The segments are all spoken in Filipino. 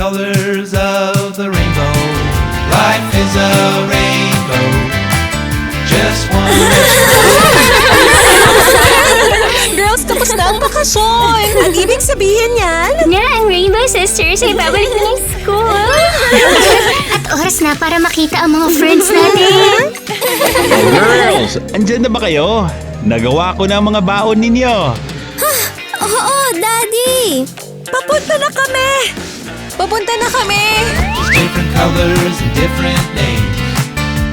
colors of the rainbow. Life is a rainbow. Just one. Girls, tapos na ang bakasyon. Ang ibig sabihin yan? Nga, ang Rainbow Sisters ay babalik na ng school. At oras na para makita ang mga friends natin. Girls, andyan na ba kayo? Nagawa ko na ang mga baon ninyo. Oo, Daddy. Papunta na kami. Papunta na kami. Just different colors and different names.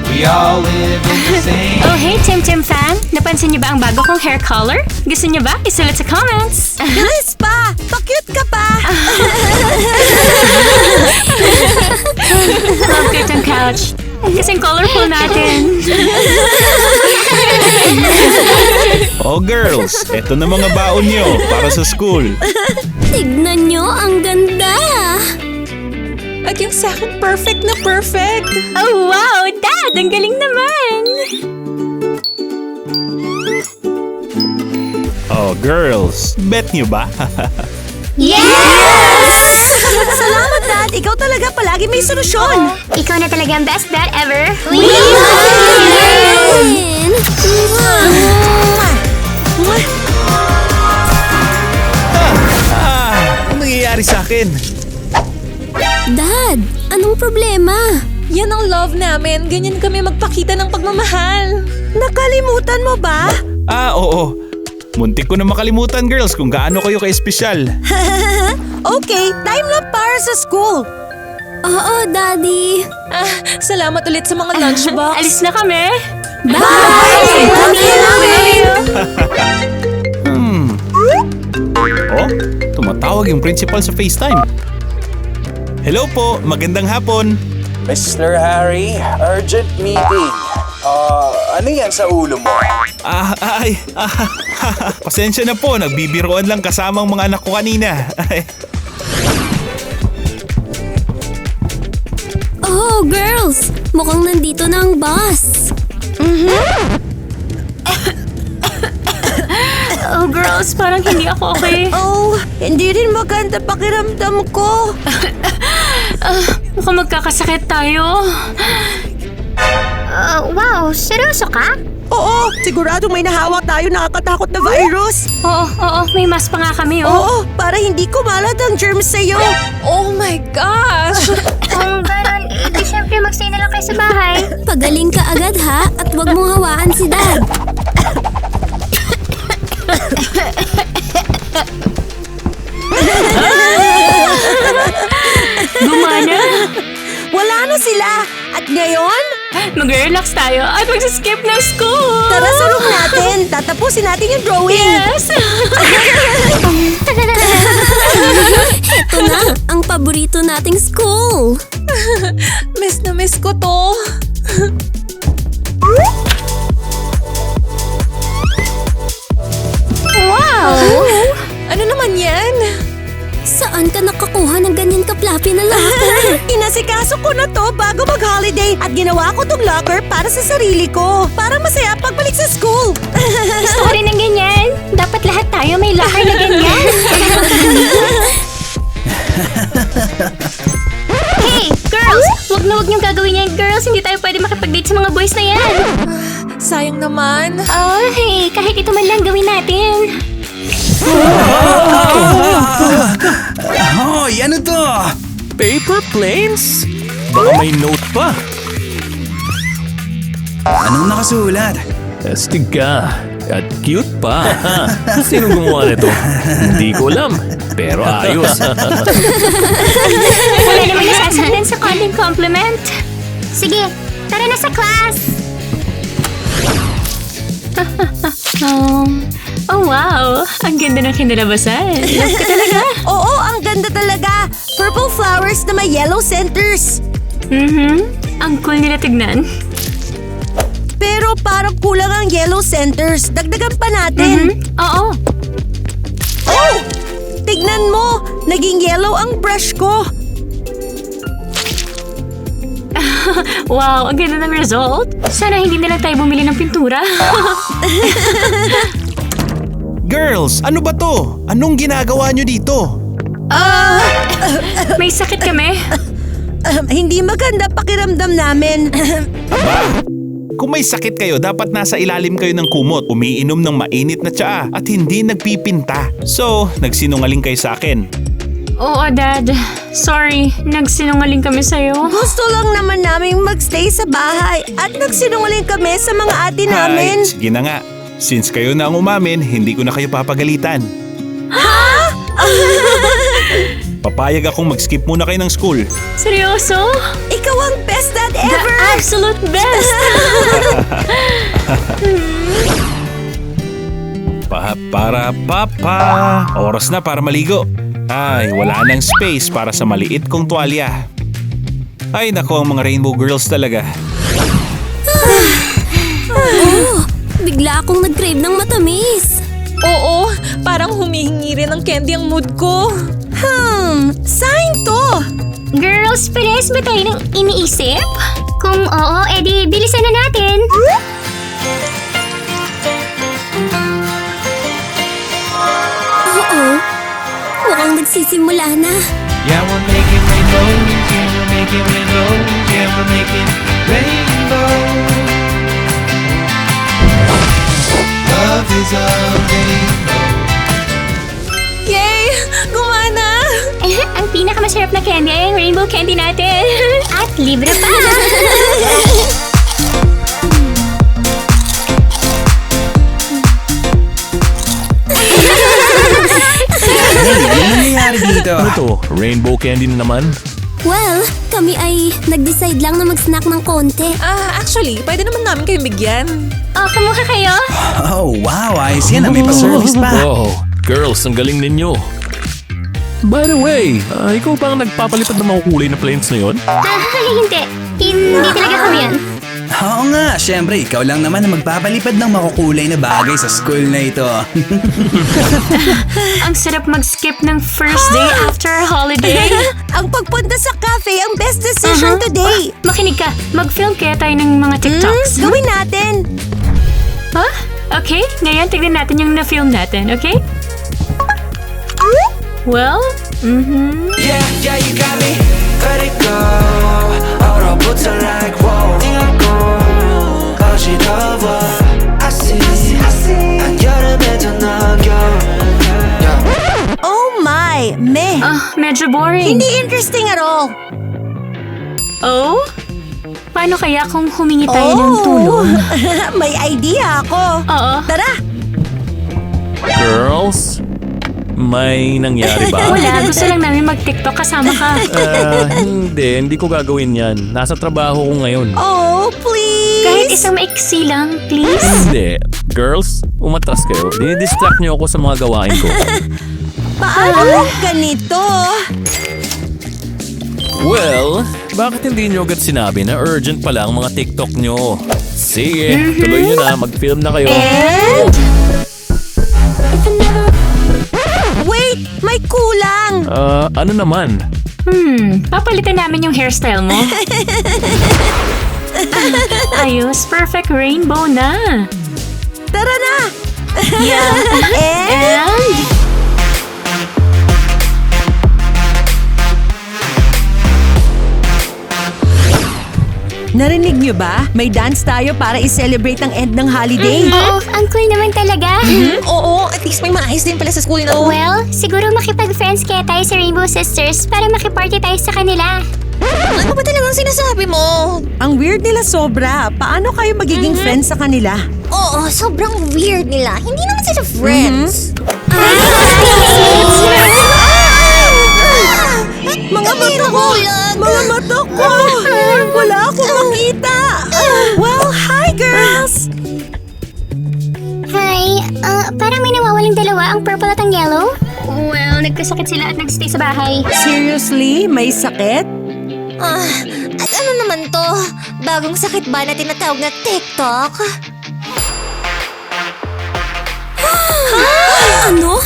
We all live in the same. Oh, hey, Tim Tim fan. Napansin niyo ba ang bago kong hair color? Gusto niyo ba? Isulat sa comments. Nice pa. Pa-cute ka pa. Love Curtain Couch. Kasing colorful natin. Oh girls, eto na mga baon nyo para sa school. Tignan niyo, ang ganda. At yung sa akin, perfect na perfect. Oh, wow, Dad! Ang galing naman! Oh girls, bet nyo ba? Yes! Salamat, Dad. Ikaw talaga palagi may solusyon. Ikaw na talaga ang best dad ever. We Anong nangyayari sa akin? Dad, anong problema? Yan ang love namin. Ganyan kami magpakita ng pagmamahal. Nakalimutan mo ba? Oo. Muntik ko na makalimutan girls kung gaano kayo ka-espesyal. Okay, time na para sa school. Oo, Daddy. Salamat ulit sa mga lunchbox. Alis na kami. Bye! Oh, tumatawag yung principal sa FaceTime. Hello po, magandang hapon. Mr. Harry, urgent meeting. Ano yan sa ulo mo? Pasensya na po, nagbibiroan lang kasamang mga anak ko kanina. Oh, girls! Mukhang nandito na ang boss. Oh, girls, parang hindi ako okay. Oh, hindi rin maganda pakiramdam ko. Mukhang magkakasakit tayo. Wow, seryoso ka? Oo, siguradong may nahawak tayo nakakatakot na virus. Oo, may mask pa nga kami, oh. Oo, para hindi kumalat ang germs sa'yo. Oh my gosh! Kung gano'n, di syempre magstay na lang kayo sa bahay. Pagaling ka agad, ha? At huwag mong hawakan si Dad. Gumana? Wala na sila. At ngayon, Mag-relax tayo at mag-skip ng school. tara sa room natin. Tatapusin natin yung drawing. Yes! Ito na, ang paborito nating school. Miss na miss ko to. Wow! Ano naman yan? Saan ka nakakuha ng ganyan ka-fluffy na locker? Inasikaso ko na to bago mag-holiday at ginawa ko tong locker para sa sarili ko. Para masaya pagbalik sa school. Gusto ko rin ng ganyan. Dapat lahat tayo may locker na ganyan. Hey, girls! Huwag niyong gagawin yan, girls. Hindi tayo pwede makipag-date sa mga boys na yan. Sayang naman. Oh, hey, kahit ito man lang gawin natin. Hoy, ano to? Paper planes? Baka may note pa. Anong nakasulat? Astig ka. At cute pa. Sino gumawa nito? Hindi ko alam. Pero ayos. Wala naman nasasaktan sa konting compliment. Sige, tara na sa class. Oh, wow. Ang ganda ng kinalabasan. Love ko talaga. Oo, ang ganda talaga. Purple flowers na may yellow centers. Ang cool nila tignan. Pero parang kulang ang yellow centers. Dagdagan pa natin. Oo. Oh! Tignan mo! Naging yellow ang brush ko. Wow, ang ganda ng result. Sana hindi na lang tayo bumili ng pintura. Girls, ano ba to? Anong ginagawa nyo dito? May sakit kami. Hindi maganda pakiramdam namin. Kung may sakit kayo, dapat nasa ilalim kayo ng kumot, umiinom ng mainit na tsaa at hindi nagpipinta. So, nagsinungaling kayo sa akin. Oo, Dad. Sorry, nagsinungaling kami sa'yo. Gusto lang naman namin magstay sa bahay at nagsinungaling kami sa mga ate namin. Ay, sige na nga. Since kayo na ang umamin, hindi ko na kayo papagalitan. Papayag akong mag-skip muna kayo ng school. Seryoso? Ikaw ang best dad The ever! absolute best! Para. Oras na para maligo. Ay, wala nang space para sa maliit kong tuwalya. Ay nako, ang mga Rainbow Girls talaga. Bigla akong nag-crave ng matamis. Oo, parang humihingi rin ng candy ang mood ko. Sign to! Girls, pares ba tayo ng iniisip? Kung oo, edi bilisan na natin. Oo, mukhang nagsisimula na. Yeah, we're making rainbows. Yeah, we're making rainbows. Yeah, we're making rainbows. Love is a rainbow. Yay! Gumana! Ang pinakamasarap na candy ay ang rainbow candy natin. At libre pa. Ano nangyayari dito? Ano to? Rainbow candy na naman? Well, kami ay nag-decide lang na mag-snack ng konti. Actually, pwede naman namin kayo bigyan. O, kumuha kayo. Oh, wow. Ayos yan. May pa-service pa. Wow, girls, ang galing ninyo. By the way, ikaw ba ang nagpapalipad ng mga kulay na planes na yon? Hindi. Hindi talaga kami yan. Oo nga, syempre, ikaw lang naman ang magpapalipad ng makukulay na bagay sa school na ito. Ang sarap mag-skip ng first day after holiday. Ang pagpunta sa cafe ang best decision today. Makinig ka. Mag-film kaya tayo ng mga TikToks. Gawin natin. Huh? Okay, ngayon tignan natin yung na-film natin, okay? Well, Yeah, you got me. Let it go. 얼어붙어 like whoa. 띵하고 어지러워. I see. 한여름에도 너겨울. Oh my! Meh! medyo boring. Hindi interesting at all. Oh? Paano kaya kung humingi tayo ng tulong? May idea ako. Oo. Tara! Girls, may nangyari ba? Wala, gusto lang namin mag-TikTok kasama ka. Hindi ko gagawin yan. Nasa trabaho ko ngayon. Oh, please! Kahit isang maiksi lang, please. Hindi. Girls, umatras kayo. Dinidistract niyo ako sa mga gawain ko. Paano ganito? Well, bakit hindi niyo agad sinabi na urgent pala ang mga TikTok niyo? Sige, tuloy niyo na. Mag-film na kayo. And... Wait! May kulang! Ano naman? Papalitan namin yung hairstyle mo. Ayos, perfect rainbow na. Tara na! Yeah. And... Narinig niyo ba? May dance tayo para i-celebrate ang end ng holiday. Oo, ang cool naman talaga. Oo, at least may maayos din pala sa school na Well, siguro makipag-friends kaya tayo sa Rainbow Sisters para makiparty tayo sa kanila. Ano ba talagang sinasabi mo? Ang weird nila sobra. Paano kayo magiging friends sa kanila? Oo, sobrang weird nila. Hindi naman sila friends. Mga mata ko! Mga mata ko! Wala akong makita! Well, hi girls! Hi, parang may nawawaling dalawa, ang purple at ang yellow. Well, nagkasakit sila at nagstay sa bahay. Seriously? May sakit? At ano naman to? Bagong sakit ba na tinatawag na TikTok? Ano?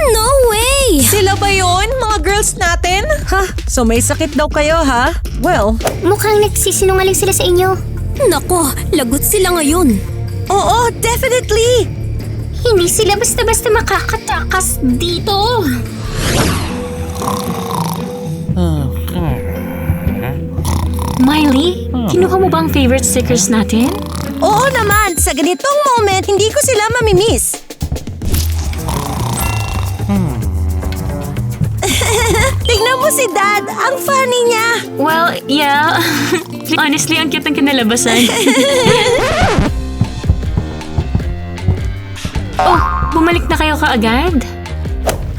No way! Sila ba yun? Mga girls natin? Ha? So may sakit daw kayo, ha? Well, Mukhang nagsisinungaling sila sa inyo. Nako, lagot sila ngayon. oo, definitely! Hindi sila basta-basta makakatakas dito. Smiley, kinuha mo ba ang favorite stickers natin? Oo naman, sa ganitong moment, hindi ko sila mamimiss. Tignan mo si Dad, ang funny niya. Well, yeah. Honestly, ang cute ng kinalabasan. Oh, bumalik na kayo kaagad?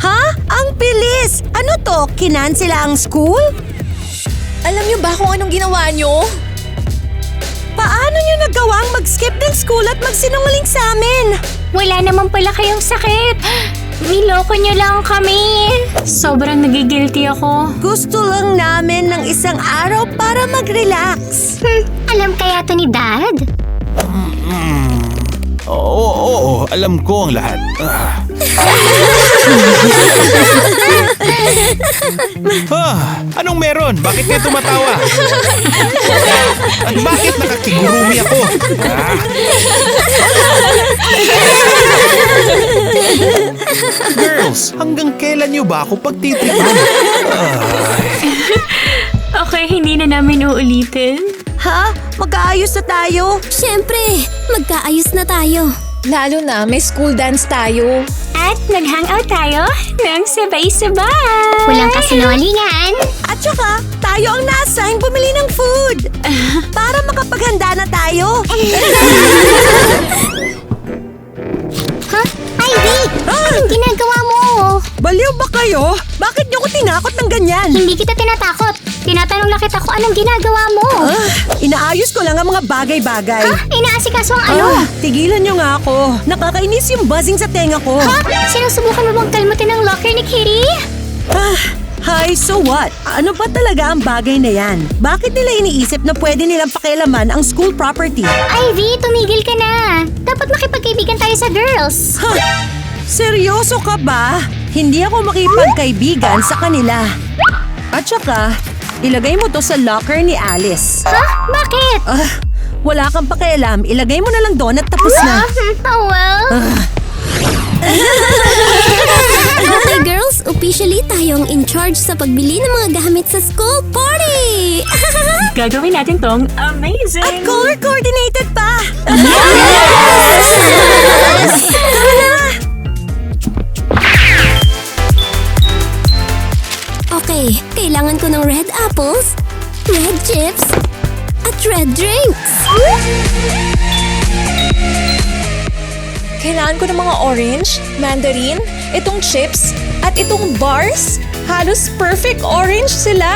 Ha? Ang bilis! Ano to? Kinansela ang school? Alam niyo ba kung anong ginawa niyo? Paano niyo nagawang mag-skip ng school at magsinungaling sa amin? Wala naman pala kayong sakit. Niloko niyo lang kami. Sobrang nagigilty ako. Gusto lang namin ng isang araw para mag-relax. Alam kaya to ni Dad? Oo, alam ko ang lahat. Anong meron? Bakit kayo tumatawa? At bakit nakakigurumi ako? Girls, hanggang kailan niyo ba ako pagtitripan? Okay, hindi na namin uulitin. Ha? Mag-aayos na tayo? Siyempre, magkaayos na tayo. Lalo na may school dance tayo. At nag-hangout tayo ng sabay-sabay. Walang kasinungalingan. At saka, tayo ang na-assign bumili ng food. Para makapaghanda na tayo. Ha? Ivy! Anong ginagawa mo? Baliw ba kayo? Bakit niyo ko tinakot ng ganyan? Hindi kita tinatakot. Tinatanong lang kita kung anong ginagawa mo. Inaayos ko lang ang mga bagay-bagay. Ha? Inaasikaso ang ano? Tigilan niyo nga ako. Nakakainis yung buzzing sa tenga ko. Ha? Sinusubukan mo bang kalmutin ang locker ni Kitty? Hi, so what? Ano ba talaga ang bagay na yan? Bakit nila iniisip na pwede nilang pakialaman ang school property? Ivy, tumigil ka na. Dapat makipagkaibigan tayo sa girls. Ha? Seryoso ka ba? Hindi ako makipagkaibigan sa kanila. At saka, ilagay mo to sa locker ni Alice. Ha? Bakit? Wala kang pakialam. Ilagay mo na lang doon at tapos na. Oh well. Okay girls, officially tayo ang in charge sa pagbili ng mga gamit sa school party! Gagawin natin tong amazing. At color-coordinated pa! Okay, kailangan ko ng red apples, red chips, at red drinks. Kailangan ko ng mga orange, mandarin, itong chips, at itong bars. Halos perfect orange sila.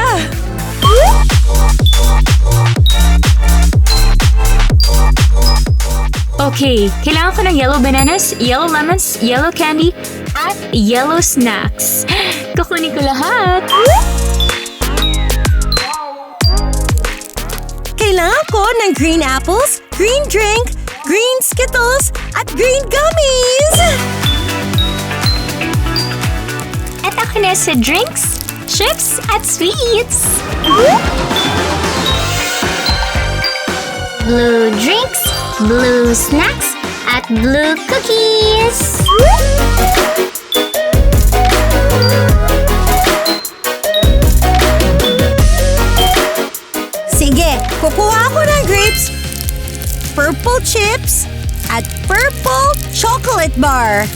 Okay, kailangan ko ng yellow bananas, yellow lemons, yellow candy, at yellow snacks. Kukunin ko lahat. Kailangan ko ng green apples, green drink, green Skittles, at green gummies! At ako na sa drinks, chips, at sweets. Blue drinks, blue snacks, at blue cookies. Sige, kukuha ako ng grapes, purple chips, at purple chocolate bar.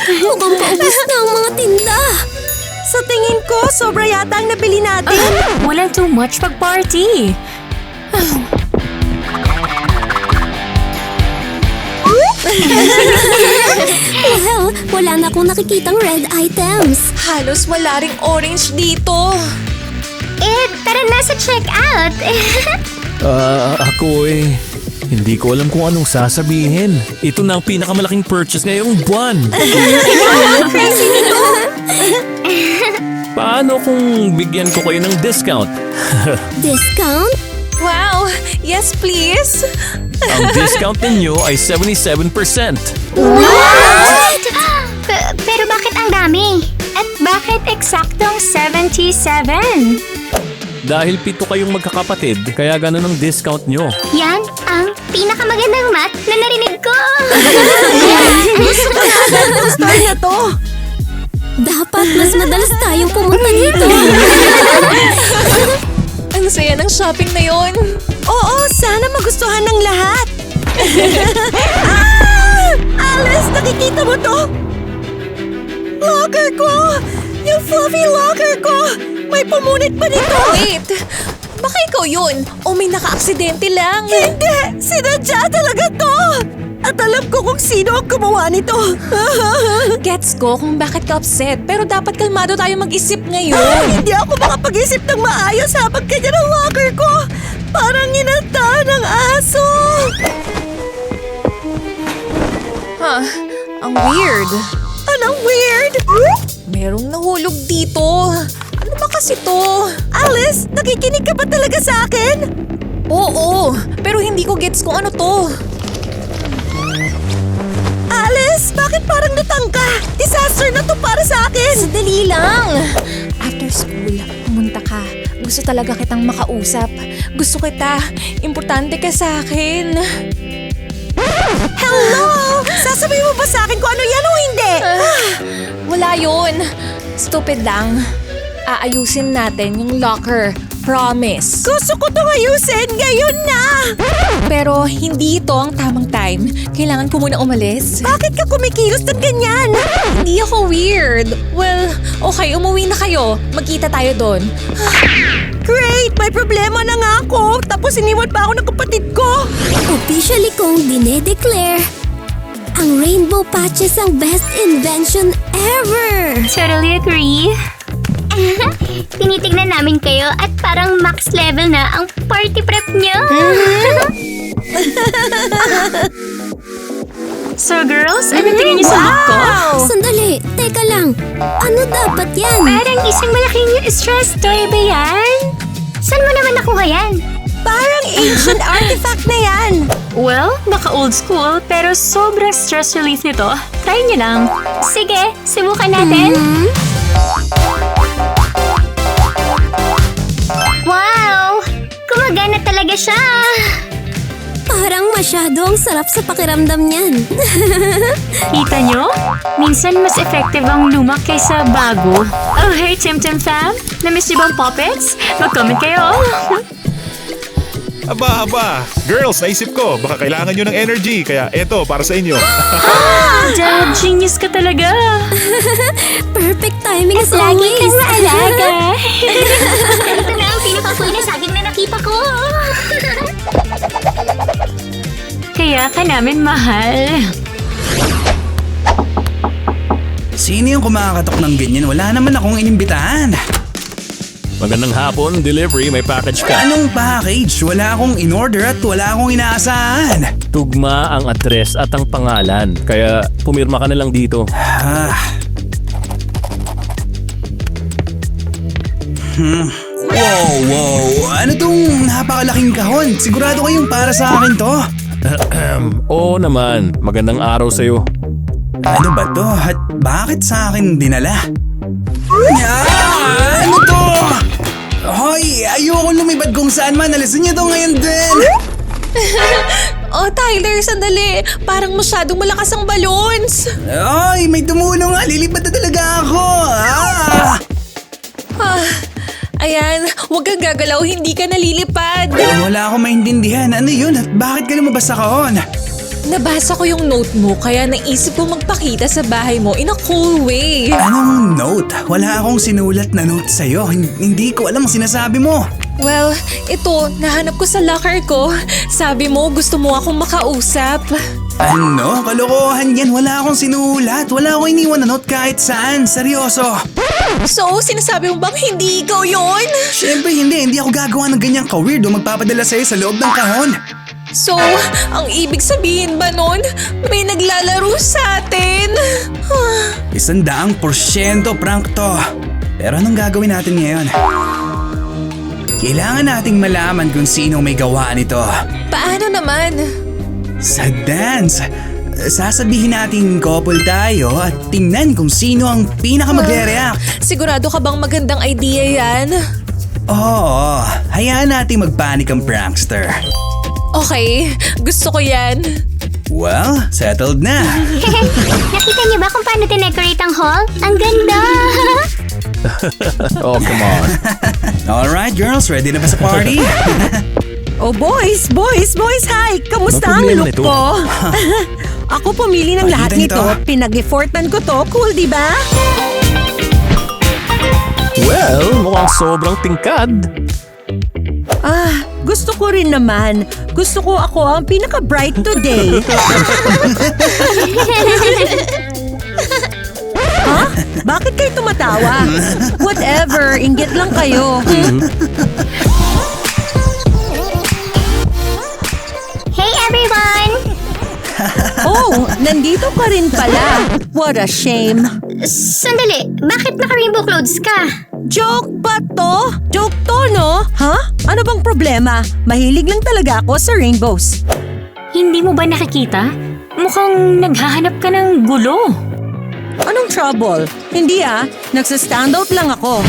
Mukhang paubos na ang mga tinda. Sa tingin ko, sobra yata ang nabili natin. Walang too much pag-party. Well, wala na akong nakikitang red items. Halos wala ring orange dito. Tara na sa check-out. Ako hindi ko alam kung anong sasabihin. Ito na ang pinakamalaking purchase ngayong buwan. Paano kung bigyan ko kayo ng discount? Discount? Wow! Yes, please! Ang discount ninyo ay 77%. What? Pero bakit ang dami? At bakit eksaktong 77? Dahil 7 kayong magkakapatid, kaya ganun ang discount nyo. Yan ang pinakamagandang math na narinig ko. Gusto na to. Dapat mas madalas tayong pumunta dito. Ang saya ng shopping na yon. Oo, sana magustuhan ng lahat. Ah! Alice, nakikita mo to? Locker ko! Yung fluffy locker ko! May pumunit pa dito! Wait! Baka ikaw yun? O may naka-aksidente lang? Hindi! Sinadya talaga to! At alam ko kung sino ang gumawa nito. Gets ko kung bakit ka upset, pero dapat kalmado tayo mag-isip ngayon. Hindi ako makapag-isip ng maayos habang ganyan ang locker ko. Parang inanta ng aso. Ang weird. Anong weird? Merong nahulog dito. Ano ba kasi to? Alice, nakikinig ka ba talaga sa akin? Oo, pero hindi ko gets kung ano to. Alice, bakit parang natangka? Disaster na to para sa akin. Sandali lang. After school, pumunta ka. Gusto talaga kitang makausap. Gusto kita. Importante ka sa akin. Hello! Sasabihin mo ba sa akin kung ano yan o hindi? Wala yun. Stupid lang. Aayusin natin yung locker. Promise. Gusto ko itong ayusin ngayon na! Pero hindi ito ang tamang time. Kailangan ko muna umalis. Bakit ka kumikilos ng ganyan? Hindi ako weird. Well, okay, umuwi na kayo. Magkita tayo doon. Great! May problema na nga ako. Tapos iniwan pa ako ng kapatid ko. Officially kong dinedeclare ang rainbow patches ang best invention ever! Totally agree. Tinitignan namin kayo at parang max level na ang party prep nyo. So girls, ano tingin niyo sa look ko? Sandali, teka lang. Ano dapat yan? Parang isang malaking stress toy ba yan? Saan mo naman nakuha yan? Parang ancient artifact na yan. Well, baka old school, pero sobrang stress relief nito. Try nyo lang. Sige, subukan natin. Wow! Gumagana talaga siya! Parang masyadong sarap sa pakiramdam niyan. Kita nyo? Minsan mas effective ang luma kaysa bago. Oh, hey, Tim Tim Fam! Na-miss niyo bang puppets? Mag-comment kayo! Aba. Girls, naisip ko. Baka kailangan nyo ng energy. Kaya eto, para sa inyo. Dad, genius ka talaga! Perfect timing as Lagi always. kang maalaga! Ito na ang pinakapoy na saging na nakita ko! Kaya ka namin mahal. Sino yung kumakatok ng ganyan? Wala naman akong inimbitahan. Magandang hapon, delivery, may package ka. Anong package? Wala akong in-order at wala akong inaasahan. Tugma ang address at ang pangalan. Kaya pumirma ka na lang dito. Wow! Ano tong napakalaking kahon? Sigurado kayong para sa akin to? Oo naman, magandang araw sa'yo. Ano ba to? At bakit sa akin dinala? Ano to? Hoy! Ayoko lumipad kung saan man. Alisin niyo to ngayon din! Oh, Tyler, sandali. Parang masyadong malakas ang balloons. Ay! May tumulong nga! Lilipad na talaga ako! Ayan, huwag kang gagalaw, hindi ka nalilipad. Wala akong maintindihan. Ano yun? At bakit ka lumabas sa kahon? Nabasa ko yung note mo, kaya naisip ko magpakita sa bahay mo in a cool way. Anong note? Wala akong sinulat na note sa'yo. Hindi ko alam ang sinasabi mo. Well, ito, nahanap ko sa locker ko. Sabi mo, gusto mo akong makausap. Ano? Kalokohan yan. Wala akong sinulat. Wala akong iniwan na note kahit saan. Seryoso. So, sinasabi mo bang hindi ikaw yon? Siyempre hindi. Hindi ako gagawa ng ganyang ka-weird o magpapadala sa'yo sa loob ng kahon. So, ang ibig sabihin ba nun, may naglalaro sa atin? 100% prank to. Pero anong gagawin natin ngayon? Kailangan nating malaman kung sino may gawa nito. Paano naman? Sa dance, sasabihin natin couple tayo at tingnan kung sino ang pinaka magre-react. Sigurado ka bang magandang idea yan? Oo, hayaan natin magpanik ang prankster. Okay, gusto ko yan. Well, settled na. Nakita niyo ba kung paano tinecorate ang hall? Ang ganda! Oh, come on. Alright girls, ready na ba sa party? Oh boys, hi! Kamusta ang Anong problema look nito? ko? Ako pumili ng lahat Pakita nito. nito. Pinag-effortan ko to. Cool, di ba? Well, mukhang sobrang tingkad. Gusto ko rin naman. Gusto ko ako ang pinaka-bright today. Ha? Bakit kayo tumatawa? Whatever, inggit lang kayo. Hey everyone! Oh, nandito ka rin pala. What a shame. Sandali, bakit naka-rainbow clothes ka? Joke ba to? Joke to, no? Ha? Ano bang problema? Mahilig lang talaga ako sa rainbows. Hindi mo ba nakikita? Mukhang naghahanap ka ng gulo. Anong trouble? Hindi nagsa-stand out lang ako.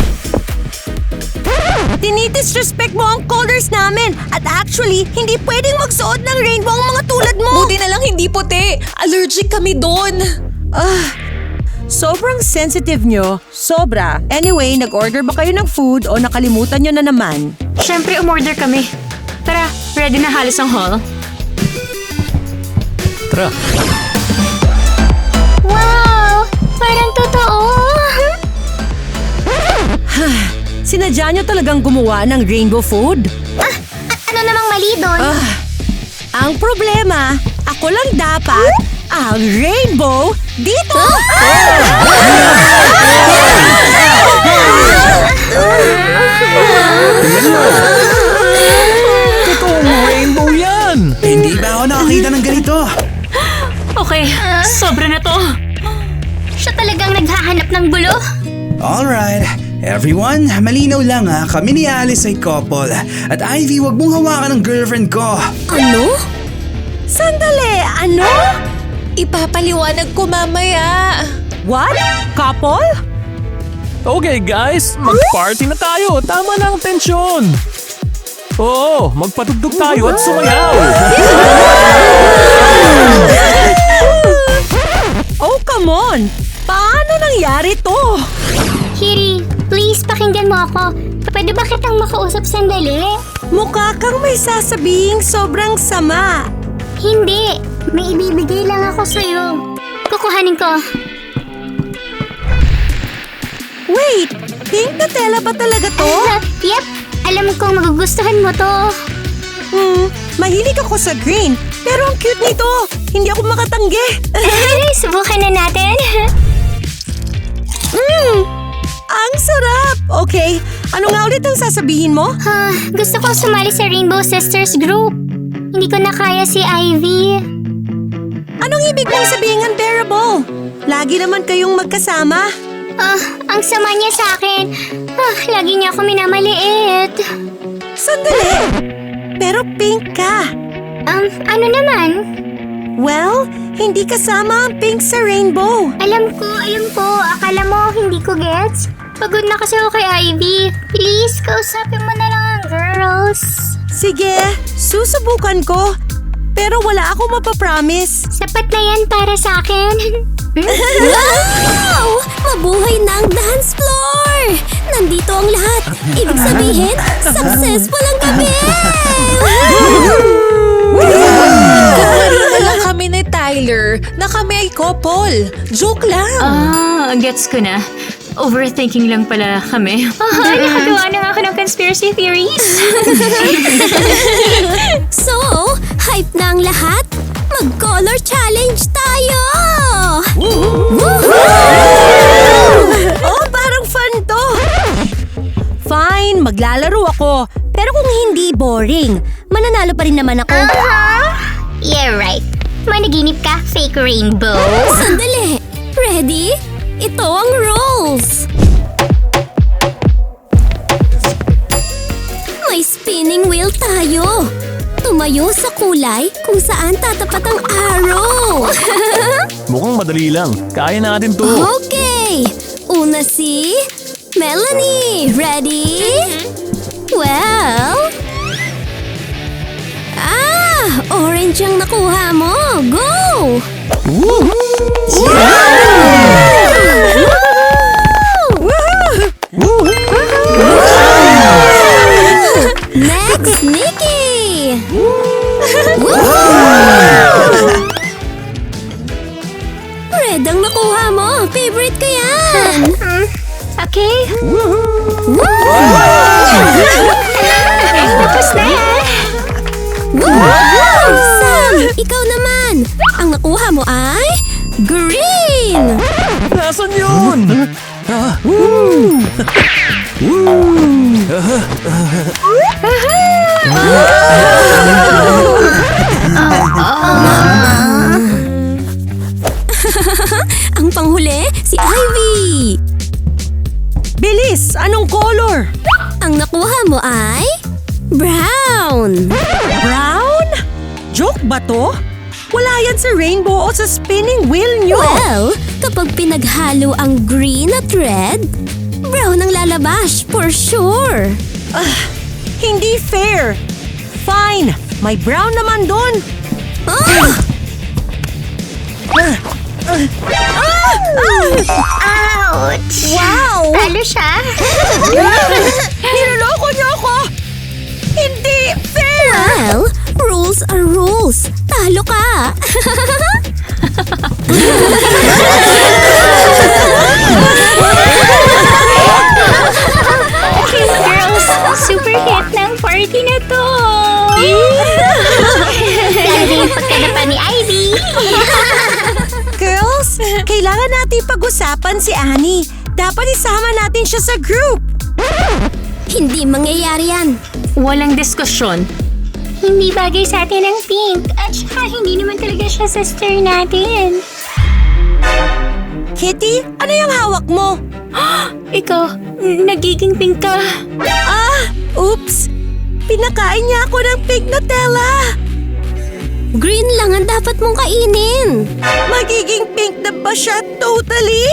Dinidisrespect mo ang colors namin at actually, hindi pwedeng magsuot ng rainbow ang mga tulad mo. Buti na lang hindi puti. Allergic kami doon. Sobrang sensitive nyo. Sobra. Anyway, nag-order ba kayo ng food o nakalimutan nyo na naman? Siyempre, umorder kami. Tara, ready na halos ang hall. Tara. Wow! Parang totoo! Sinadya nyo talagang gumawa ng rainbow food? Ano namang mali doon? Ang problema, ako lang dapat ang rainbow dito! Totoong rainbow yan! Hindi ba ako nakakita ng ganito? Okay, sobra na to. Siya talagang naghahanap ng gulo? Alright, everyone, malinaw lang kami ni Alice ay couple. At Ivy, wag mong hawakan ng girlfriend ko. Ano? Sandali, ano? Ipapaliwanag ko mamaya. What? Couple? Okay guys, mag-party na tayo. Tama na ang tensyon. Oo, magpatugtog tayo at sumayaw. Oh, come on! Paano nangyari to? Hiri, please pakinggan mo ako. Pwede ba kitang makausap sandali? Mukha kang may sasabihing sobrang sama. Hindi, may ibibigay lang ako sa'yo. Kukuhanin ko. Wait, pink na tela ba talaga to? Yep, alam kong magugustuhan mo to. Mahilig ako sa green, pero ang cute nito. Hindi ako makatanggi. Subukan na natin. Ang sarap! Okay, ano nga ulit ang sasabihin mo? Gusto ko sumali sa Rainbow Sisters group. Hindi ko na kaya si Ivy. Anong ibig mong sabihin unbearable? Lagi naman kayong magkasama. Ang sama niya sa akin. Lagi niya ako minamaliit. Sandali! Pero pink ka. Ano naman? Well, hindi kasama ang pink sa rainbow. Alam ko. Akala mo hindi ko gets? Pagod na kasi ako kay Ivy. Please, kausapin mo na lang ang girls. Sige, susubukan ko. Pero wala akong mapapromise. Sapat na yan para sa akin. Wow! Mabuhay na ang dance floor! Nandito ang lahat. Ibig sabihin, successful ang gabi! Kanina lang kami ni Tyler na kami ay couple. Joke lang. Gets ko na. Overthinking lang pala kami. Nakagawa na nga ako ng conspiracy theories. So, hype na ang lahat? Mag-color challenge tayo! Oh, parang fun to! Fine, maglalaro ako. Pero kung hindi boring, mananalo pa rin naman ako. Yeah, right. Managinip ka, fake rainbow. Sandali! Ready? Ito ang rules! May spinning wheel tayo! Tumayo sa kulay kung saan tatapat ang arrow! Mukhang madali lang. Kaya natin to. Okay! Una si Melanie. Ready? Well... Orange ang nakuha mo. Go! Next, Nikki! Red ang nakuha mo. Favorite ko yan. Okay? Tapos na yan. Sam, ikaw naman. Ang nakuha mo ay green. Nasaan yun? Ang panghuli, si Ivy. Bilis! Anong color? Ang nakuha mo ay brown. Brown? Joke ba to? Wala yan sa rainbow o sa spinning wheel nyo. Well, kapag pinaghalo ang green at red, brown ang lalabas for sure. Hindi fair. Fine, may brown naman doon. Ouch! Wow! Talo siya. Niloloko niyo ako! Hindi fair! Well, rules are rules. Talo ka. Okay, girls. Super hit ng party na to. Lalo yung pagkadapa ni Ivy. Girls, kailangan natin pag-usapan si Annie. Dapat isama natin siya sa group. Hindi mangyayari yan. Walang diskusyon. Hindi bagay sa atin ang pink. At saka hindi naman talaga siya sister natin. Kitty, ano yung hawak mo? Ikaw, nagiging pink ka. Oops! Pinakain niya ako ng pink Nutella! Green lang ang dapat mong kainin. Magiging pink na ba siya totally?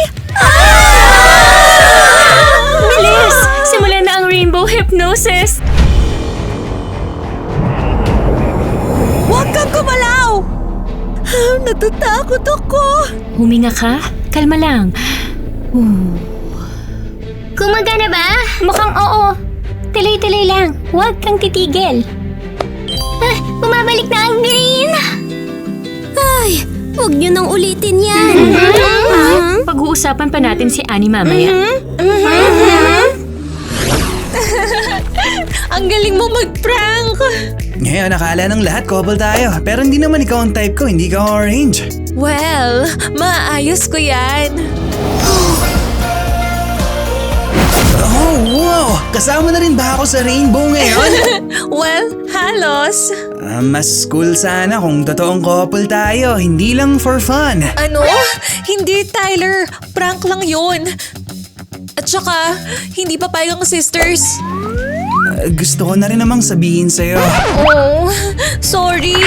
Bilis! Simulan na ang rainbow hypnosis. Huwag kang gumalaw! Natatakot ako! Huminga ka? Kalma lang. Gumagana ba? Mukhang oo. Tuloy-tuloy lang. Huwag kang titigil. Bumabalik na ang green. Ay, huwag niyo nang ulitin yan. Pag-uusapan pa natin si Annie mamaya. Ang galing mo mag-prank. Ngayon, nakala ng lahat couple tayo. Pero hindi naman ikaw ang type ko, hindi ka orange. Well, maayos ko yan. Oh, wow! Kasama na rin ba ako sa rainbow ngayon? Well, halos. Mas cool sana kung totoong couple tayo, hindi lang for fun. Ano? Hindi, Tyler. Prank lang yun. At saka, hindi pa payag ang sisters. Gusto ko na rin namang sabihin sa'yo. Oh, sorry.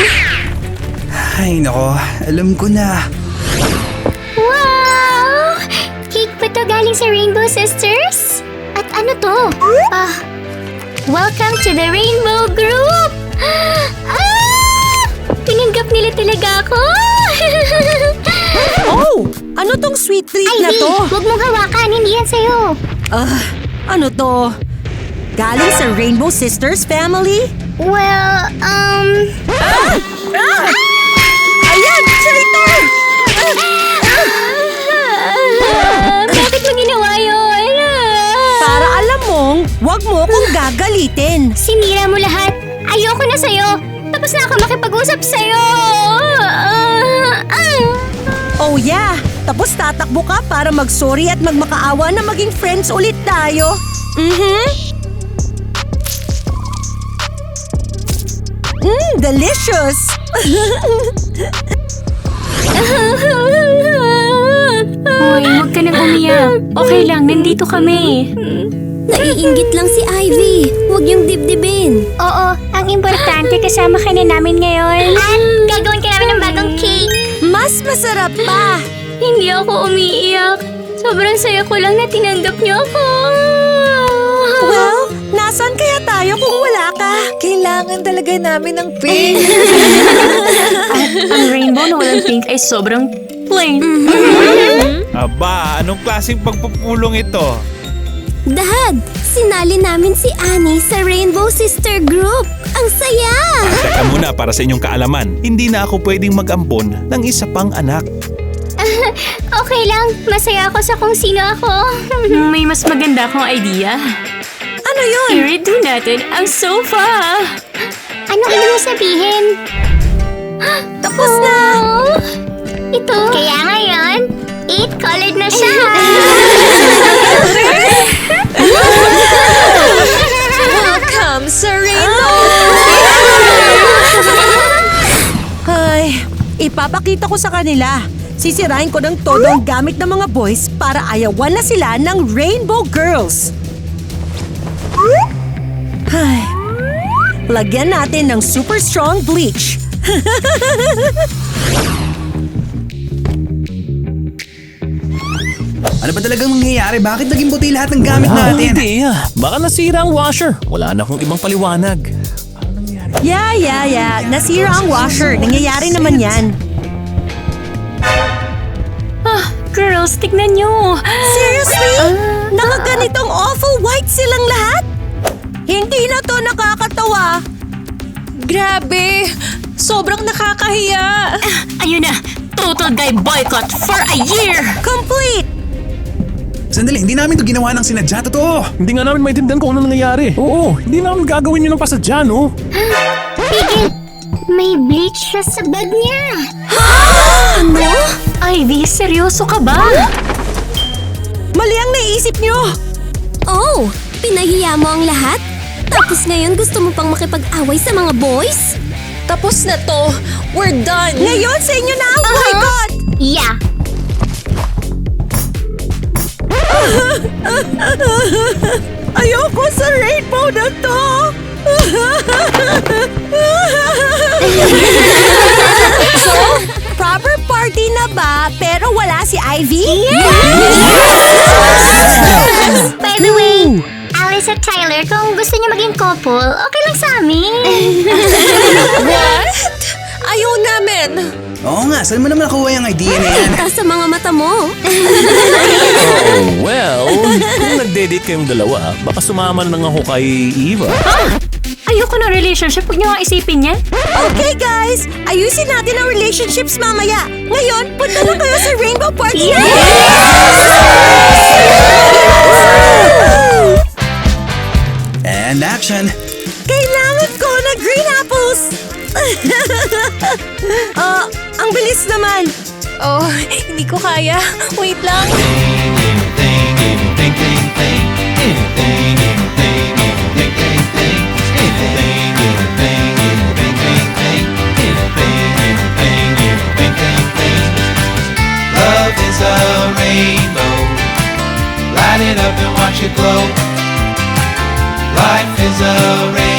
Ay nako, alam ko na. Wow! Cake ba to galing sa Rainbow Sisters? At ano to? Welcome to the Rainbow Group! Tinanggap nila talaga ako! Oh! Ano tong sweet treat na Ivy, to? huwag mong hawakan, hindi yan sa'yo. Ano to? Galing sa Rainbow Sisters family? Well, Ayan! Traitor! Bakit mo ginawa yun? Para alam mong, wag mo kong gagalitin. Sinira mo lahat. Ayoko na sa'yo. Tapos na ako makipag-usap sa'yo. Oh yeah! Tapos tatakbo ka para mag-sorry at magmakaawa na maging friends ulit tayo. Delicious! Hoy, huwag ka nang umiyak. Okay lang, nandito kami. Naiinggit lang si Ivy. Huwag niyong dibdibin. Oo, ang importante kasama ka na namin ngayon. At gagawin ka namin ng bagong cake. Mas masarap pa! Hindi ako umiiyak. Sobrang saya ko lang na tinanggap niyo ako. Well, Nasaan kaya tayo kung wala ka? Kailangan talaga namin ng pink. Ang rainbow na walang pink ay sobrang plain. Aba, anong klaseng pagpupulong ito? Dad, sinali namin si Annie sa Rainbow Sister Group. Ang saya! Teka muna, para sa inyong kaalaman, hindi na ako pwedeng mag-ampon ng isa pang anak. Okay lang, masaya ako sa kung sino ako. May mas maganda akong idea. Ano yun? I-redo natin ang sofa. Anong ibig mo sabihin? Tapos na! Ito. Kaya ngayon, 8-colored na siya. Welcome sa Rainbow! Ay, ipapakita ko sa kanila. Sisirain ko ng todo ang gamit ng mga boys para ayawan na sila ng Rainbow Girls. Ay, lagyan natin ng super strong bleach. Ano ba talagang mangyayari? Bakit naging puti lahat ng gamit natin? Hindi baka nasira ang washer. Wala na akong ibang paliwanag. Yeah. Nasira ang washer. Nangyayari naman yan. Girls, tignan nyo. Seriously? Nakaganitong awful white silang lahat? Hindi na to nakakatawa. Grabe! Sobrang nakakahiya! Ayun na, total guy boycott for a year. Complete! Sandali, hindi namin to ginawa ng sinadya. Totoo! Hindi nga namin maintindihan kung ano nangyayari. Oo, hindi namin gagawin yun ng pasadya, no? Piggy, may bleach siya sa bag niya. Ano? Ivy, seryoso ka ba? Mali ang naisip nyo! Oh, pinahiya mo ang lahat? Tapos ngayon gusto mo pang makipag-away sa mga boys? Tapos na to! We're done! Ngayon sa inyo na ang boycott! Yeah. Ayoko sa rainbow na to! So, proper party na ba pero wala si Ivy? By the way, Alice at Tyler, kung gusto niyo maging couple, okay lang sa amin. What? Ayaw namin! Oo nga, saan mo naman nakuha yung idea na yan? Kita sa mga mata mo. Oh, well, kung nagde-date kayong dalawa, baka sumama lang ako kay Eva. Ayoko ng relationship. Huwag nyo nga isipin yan. Okay guys, ayusin natin ang relationships mamaya. Ngayon, punta na kayo sa rainbow party. And action! Kailangan ko na green apples! Ang bilis naman. Oh, hindi ko kaya. Wait lang. Love is a rainbow. Light it up and watch it glow. Life is a rainbow.